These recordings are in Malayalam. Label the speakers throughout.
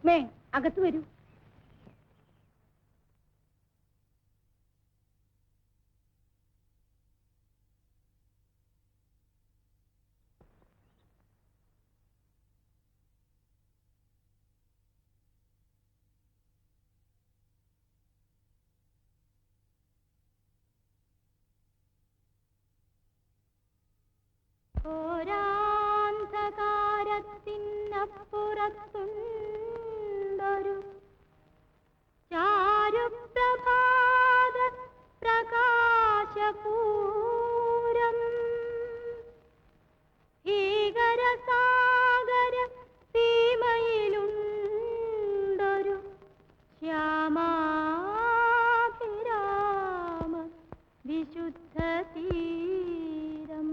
Speaker 1: രുക്മേ, അകത്ത് വരൂ.
Speaker 2: ഓരാന്ധകാരത്തിനപ്പുറത്തുണ്ടൊരു ചാരുപ്രഭാത പ്രകാശപൂരം ഭീകരസാഗര സീമയിലുണ്ടൊരു ശ്യാമാഭിരാമ വിശുദ്ധ തീരം.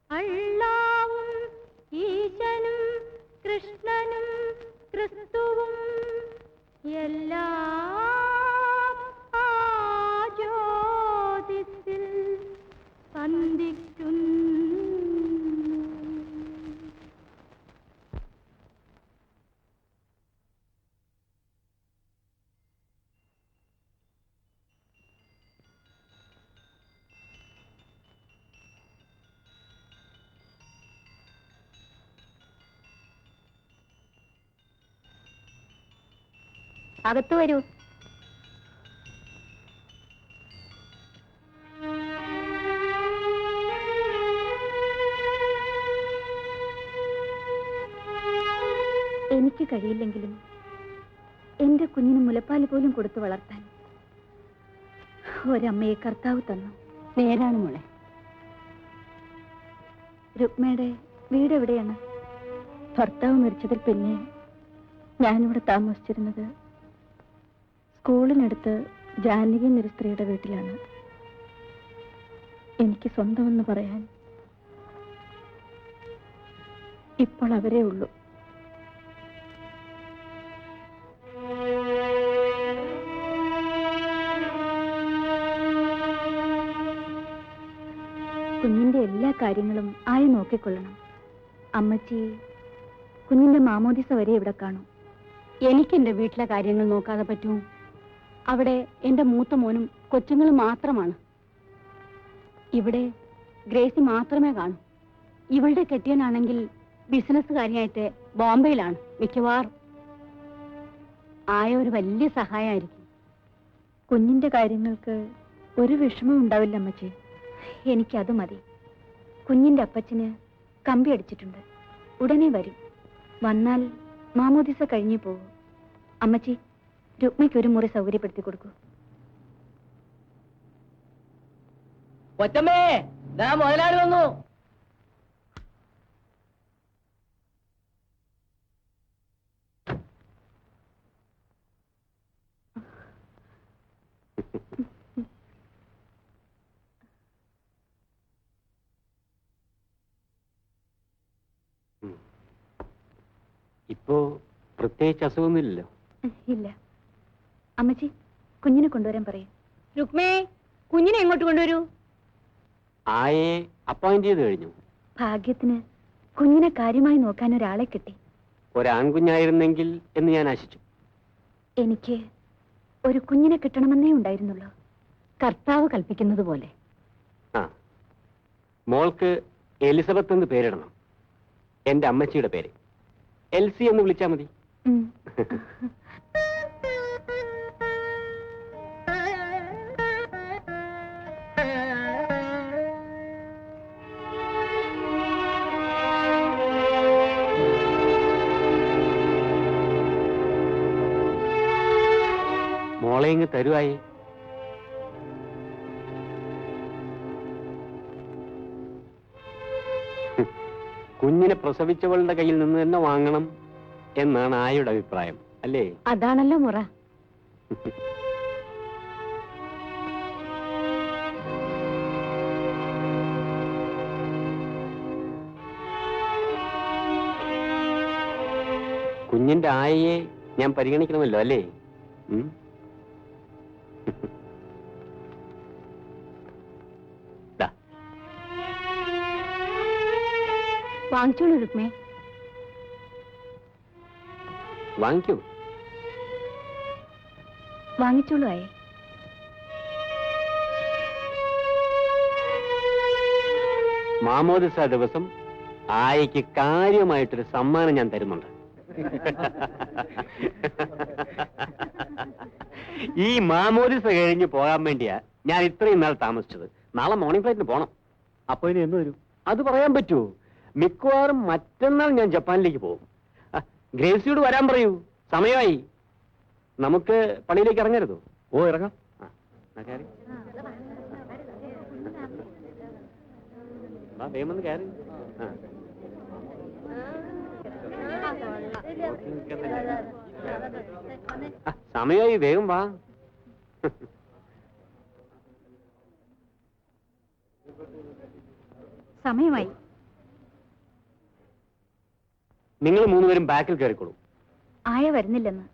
Speaker 2: അള്ളാവും ഈശനും കൃഷ്ണനും ക്രിസ്തുവും എല്ലാം ആ ജ്യോതിസിൽ സന്ധിക്കുന്നു.
Speaker 1: അകത്ത് വരൂ. എനിക്ക് കഴിയില്ലെങ്കിലും എന്റെ കുഞ്ഞിന് മുലപ്പാൽ പോലും കൊടുത്തു വളർത്താൻ ഒരമ്മയെ കർത്താവ് തന്നു. നേരാണ് മോളെ. രുക്മയുടെ വീട് എവിടെയാണ്? ഭർത്താവ് മരിച്ചതിൽ പിന്നെ ഞാനിവിടെ താമസിച്ചിരുന്നത് സ്കൂളിനടുത്ത് ജാനകി എന്നൊരു സ്ത്രീയുടെ വീട്ടിലാണ്. എനിക്ക് സ്വന്തമെന്ന് പറയാൻ ഇപ്പോൾ അവരേ ഉള്ളൂ. കുഞ്ഞിന്റെ എല്ലാ കാര്യങ്ങളും ആയി നോക്കിക്കൊള്ളണം. അമ്മച്ചി കുഞ്ഞിന്റെ മാമോദിസ വരെ ഇവിടെ കാണും. എനിക്ക് എന്റെ വീട്ടിലെ കാര്യങ്ങൾ നോക്കാതെ പറ്റൂ? അവിടെ എന്റെ മൂത്ത മോനും കൊച്ചുങ്ങളും മാത്രമാണ്. ഇവിടെ ഗ്രേസി മാത്രമേ കാണൂ. ഇവളുടെ കെട്ടിയനാണെങ്കിൽ ബിസിനസ്സുകാരിയായിട്ട് ബോംബെയിലാണ് മിക്കവാറും. ആയ ഒരു വലിയ സഹായമായിരിക്കും. കുഞ്ഞിന്റെ കാര്യങ്ങൾക്ക് ഒരു വിഷമം ഉണ്ടാവില്ല അമ്മച്ചി. എനിക്കത് മതി. കുഞ്ഞിന്റെ അപ്പച്ചന് കമ്പി അടിച്ചിട്ടുണ്ട്. ഉടനെ വരും. വന്നാൽ മാമോദിസ കഴിഞ്ഞു പോകും. അമ്മച്ചി, രുക്മിക്ക് ഒരു മുറി സൗകര്യപ്പെടുത്തി കൊടുക്കൂ.
Speaker 3: കൊച്ചമ്മേ, മുതലാളി വന്നു.
Speaker 4: ഇപ്പോ പ്രത്യേകിച്ച് അസുഖമൊന്നുമില്ലല്ലോ?
Speaker 1: ഇല്ല. അമ്മച്ചി, കുഞ്ഞിനെ കൊണ്ടുവരാൻ പറയും. രുക്മേ, കുഞ്ഞിനെ എങ്ങോട്ട് കൊണ്ടുവരൂ?
Speaker 4: ആയെ അപ്പോയിന്റ് ചെയ്ത് കഴിഞ്ഞു.
Speaker 1: ഭാഗ്യത്തിന് കുഞ്ഞിനെ കാര്യമായി നോക്കാൻ ഒരാളെ കിട്ടി.
Speaker 4: ഒരാൺകുഞ്ഞായിരുന്നെങ്കിൽ എന്ന് ഞാൻ ആശിച്ചു.
Speaker 1: എനിക്ക് ഒരു കുഞ്ഞിനെ കിട്ടണമെന്നേ ഉണ്ടായിരുന്നുള്ളൂ. കർത്താവ് കൽപ്പിക്കുന്നത് പോലെ.
Speaker 4: ആ, മോൾക്ക് എലിസബത്ത് എന്ന് പേരിടണം. എന്റെ അമ്മച്ചിയുടെ പേര്. എൽസി എന്ന് വിളിച്ചാ മതി. മോളെ ഇങ്ങ് തരുവായി. കുഞ്ഞിനെ പ്രസവിച്ചവളുടെ കയ്യിൽ നിന്ന് തന്നെ വാങ്ങണം എന്നാണ് ആയുടെ അഭിപ്രായം, അല്ലേ?
Speaker 1: അതാണല്ലോ മുറ.
Speaker 4: കുഞ്ഞിന്റെ ആയയെ ഞാൻ പരിഗണിക്കണമല്ലോ, അല്ലേ?
Speaker 1: വാങ്ങിച്ചോളൂ രുക്മേ.
Speaker 4: വാങ്ങിക്കൂ.
Speaker 1: വാങ്ങിച്ചോളൂ ആയേ.
Speaker 4: മാമോദിസ ദിവസം ആയയ്ക്ക് കാര്യമായിട്ടൊരു സമ്മാനം ഞാൻ തരുന്നുണ്ട്. ഈ മാമോദിസ കഴിഞ്ഞ് പോകാൻ വേണ്ടിയാ ഞാൻ ഇത്രയും നാൾ താമസിച്ചത്. നാളെ മോർണിംഗ് ഫ്ലൈറ്റിന് പോണം. അപ്പൊ ഇനി എന്ന് വരും? അത് പറയാൻ പറ്റുമോ? മിക്കവാറും മറ്റന്നാൾ ഞാൻ ജപ്പാനിലേക്ക് പോകും. ഗ്രേസിയോട് വരാൻ പറയൂ, സമയമായി. നമുക്ക് പള്ളിയിലേക്ക് ഇറങ്ങരുതോ? ഓ, ഇറങ്ങാം. വേഗം കയറി. സമയമായി, വേഗം വാ.
Speaker 1: സമയമായി.
Speaker 4: നിങ്ങൾ മൂന്നുപേരും ബാക്കിൽ കയറിക്കോളൂ.
Speaker 1: ആയ വരുന്നില്ലെന്ന്.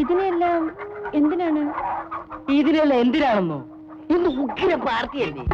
Speaker 1: ഇതിനെല്ലാം എന്തിനാണ്?
Speaker 3: ഇതിനെല്ലാം എന്തിനാണെന്നോ? ഇന്ന് ഉഗ്ര പാർട്ടിയല്ലേ?